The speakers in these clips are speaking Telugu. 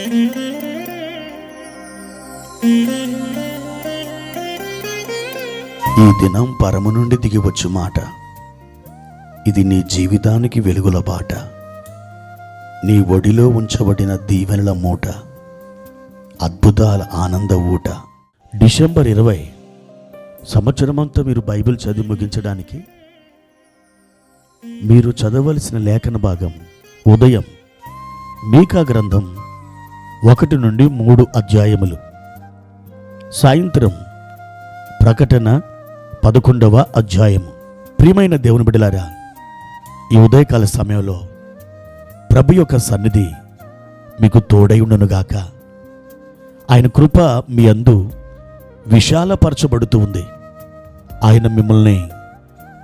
ఈ దినం పరము నుండి దిగివచ్చు మాట. ఇది నీ జీవితానికి వెలుగుల బాట. నీ ఒడిలో ఉంచబడిన దీవెనల మూట, అద్భుతాల ఆనంద ఊట. డిసెంబర్ 20 సంవత్సరమంతా మీరు బైబిల్ చదివి ముగించడానికి మీరు చదవలసిన లేఖన భాగం ఉదయం మీకా గ్రంథం 1 నుండి 3 అధ్యాయములు, సాయంత్రం ప్రకటన 11వ అధ్యాయము. ప్రియమైన దేవుని బిడ్డలారా, ఈ ఉదయకాల సమయంలో ప్రభు యొక్క సన్నిధి మీకు తోడై ఉండునుగాక. ఆయన కృప మీ అందు విశాలపరచబడుతూ ఉంది. ఆయన మిమ్మల్ని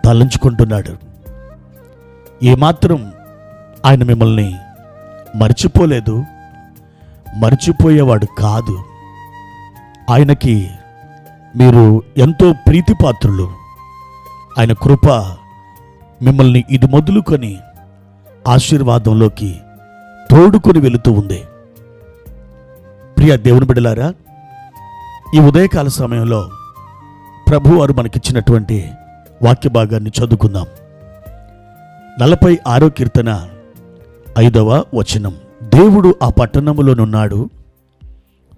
తలంచుకుంటున్నాడు. ఏమాత్రం ఆయన మిమ్మల్ని మర్చిపోలేదు, మర్చిపోయేవాడు కాదు. ఆయనకి మీరు ఎంతో ప్రీతిపాత్రులు. ఆయన కృప మిమ్మల్ని ఇది మొదలుకొని ఆశీర్వాదంలోకి తోడుకొని వెళుతూ ఉంది. ప్రియ దేవుని బిడ్డలారా, ఈ ఉదయకాల సమయంలో ప్రభు వారు మనకిచ్చినటువంటి వాక్య భాగాన్ని చదువుకుందాం. 46వ కీర్తన 5వ వచనం. దేవుడు ఆ పట్టణములోనున్నాడు,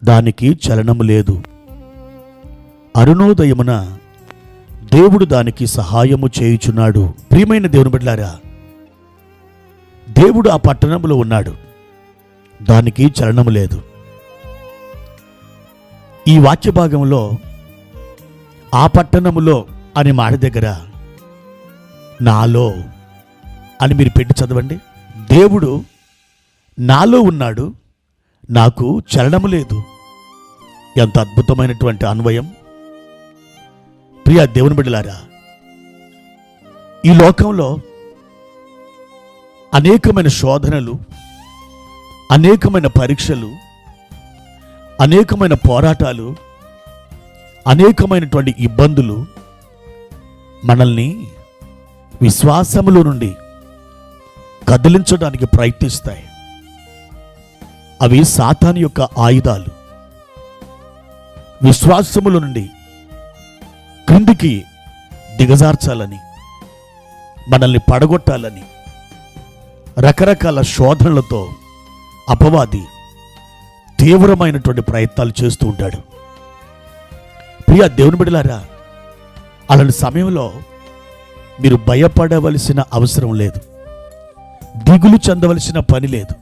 దానికి చలనము లేదు. అరుణోదయమున దేవుడు దానికి సహాయము చేయుచున్నాడు. ప్రియమైన దేవుని బిడ్డలారా, దేవుడు ఆ పట్టణంలో ఉన్నాడు, దానికి చలనము లేదు. ఈ వాక్య భాగంలో ఆ పట్టణములో అనే మాట దగ్గర నాలో అని మీరు పెట్టి చదవండి. దేవుడు నాలో ఉన్నాడు, నాకు చలనము లేదు. ఎంత అద్భుతమైనటువంటి అన్వయం. ప్రియ దేవుని బిడ్డలారా, ఈ లోకంలో అనేకమైన శోధనలు, అనేకమైన పరీక్షలు, అనేకమైన పోరాటాలు, అనేకమైనటువంటి ఇబ్బందులు మనల్ని విశ్వాసములో నుండి కదిలించడానికి ప్రయత్నిస్తాయి. అవి సాతాను యొక్క ఆయుధాలు. విశ్వాసముల నుండి క్రిందికి దిగజార్చాలని, మనల్ని పడగొట్టాలని రకరకాల శోధనలతో అపవాది తీవ్రమైనటువంటి ప్రయత్నాలు చేస్తూ ఉంటాడు. ప్రియ దేవుని బిడ్డలారా, అలాంటి సమయంలో మీరు భయపడవలసిన అవసరం లేదు, దిగులు చెందవలసిన పని లేదు.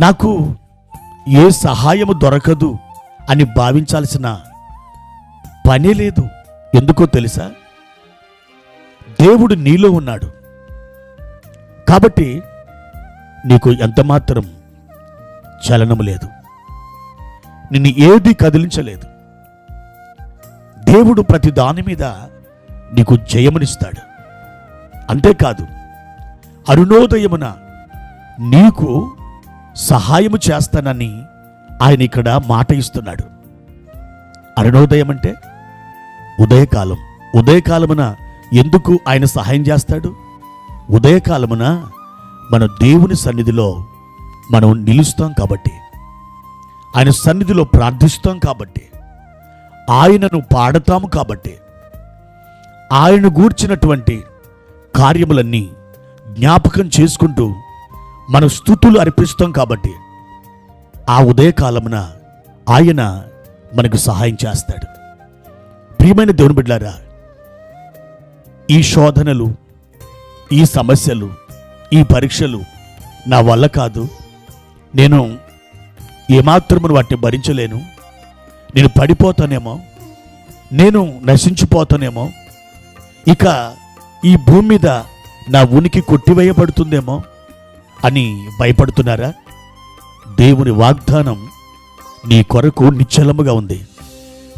నాకు ఏ సహాయము దొరకదు అని భావించాల్సిన పని లేదు. ఎందుకో తెలుసా? దేవుడు నీలో ఉన్నాడు కాబట్టి నీకు ఎంతమాత్రం చలనము లేదు, నిన్ను ఏది కదిలించలేదు. దేవుడు ప్రతి దాని మీద నీకు జయమునిస్తాడు. అంతేకాదు, అరుణోదయమున నీకు సహాయము చేస్తానని ఆయన ఇక్కడ మాట ఇస్తున్నాడు. అరుణోదయం అంటే ఉదయకాలం. ఉదయకాలమున ఎందుకు ఆయన సహాయం చేస్తాడు? ఉదయకాలమున మన దేవుని సన్నిధిలో మనం నిలుస్తాం కాబట్టి, ఆయన సన్నిధిలో ప్రార్థిస్తాం కాబట్టి, ఆయనను పాడతాము కాబట్టి, ఆయన గూర్చినటువంటి కార్యములన్నీ జ్ఞాపకం చేసుకుంటూ మన స్తుతులు అర్పిస్తాం కాబట్టి ఆ ఉదయకాలమున ఆయన మనకు సహాయం చేస్తాడు. ప్రియమైన దేవుని బిడ్డలారా, ఈ శోధనలు, ఈ సమస్యలు, ఈ పరీక్షలు నా వల్ల కాదు, నేను ఏమాత్రమును వాటిని భరించలేను, నేను పడిపోతానేమో, నేను నశించిపోతానేమో, ఇక ఈ భూమి మీద నా ఉనికి కొట్టివేయబడుతుందేమో అని భయపడుతున్నారా? దేవుని వాగ్దానం నీ కొరకు నిశ్చలముగా ఉంది.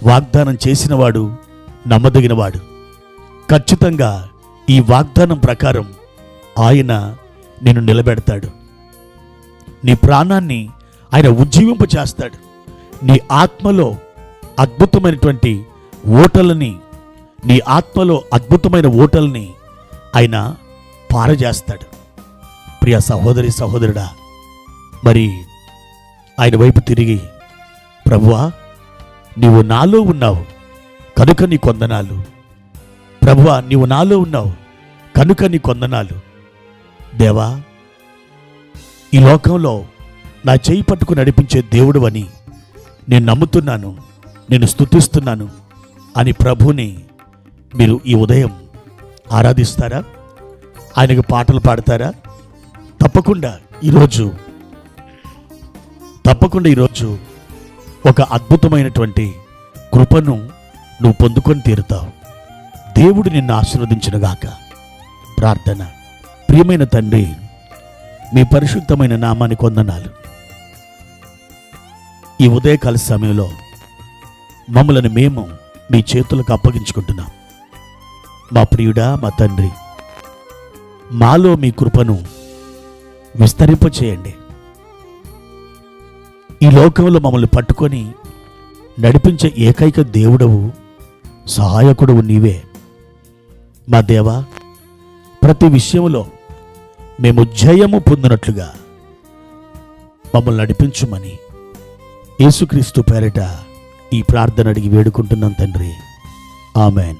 వాగ్దానం చేసినవాడు నమ్మదగినవాడు. ఖచ్చితంగా ఈ వాగ్దానం ప్రకారం ఆయన నిన్ను నిలబెడతాడు. నీ ప్రాణాన్ని ఆయన ఉజ్జీవింప చేస్తాడు. నీ ఆత్మలో అద్భుతమైనటువంటి ఓటలని, నీ ఆత్మలో అద్భుతమైన ఓటల్ని ఆయన పారజేస్తాడు. ప్రియ సహోదరి సహోదరుడా, మరి ఆయన వైపు తిరిగి, ప్రభువా, నీవు నాలో ఉన్నావు కనుక నీ కొందనాలు. ప్రభువా, నీవు నాలో ఉన్నావు కనుక నీ కొందనాలు. దేవా, ఈ లోకంలో నా చేయి పట్టుకు నడిపించే దేవుడు అని నేను నమ్ముతున్నాను, నేను స్తుతిస్తున్నాను అని ప్రభుని మీరు ఈ ఉదయం ఆరాధిస్తారా? ఆయనకు పాటలు పాడతారా? తప్పకుండా ఈరోజు ఒక అద్భుతమైనటువంటి కృపను నువ్వు పొందుకొని తీరుతావు. దేవుడు నిన్ను ఆశీర్వదించునుగాక. ప్రార్థన. ప్రియమైన తండ్రి, మీ పరిశుద్ధమైన నామానికి వందనాలు. ఈ ఉదయకాల సమయంలో మమ్మల్ని మేము మీ చేతులకు అప్పగించుకుంటున్నాం. మా ప్రియుడా, మా తండ్రి, మాలో మీ కృపను విస్తరింపచేయండి. ఈ లోకంలో మమ్మల్ని పట్టుకొని నడిపించే ఏకైక దేవుడవు, సహాయకుడవు నీవే. మా దేవా, ప్రతి విషయంలో మేము జయము పొందినట్లుగా మమ్మల్ని నడిపించుమని యేసుక్రీస్తు పేరిట ఈ ప్రార్థన అడిగి వేడుకుంటున్నాం తండ్రి. ఆమెన్.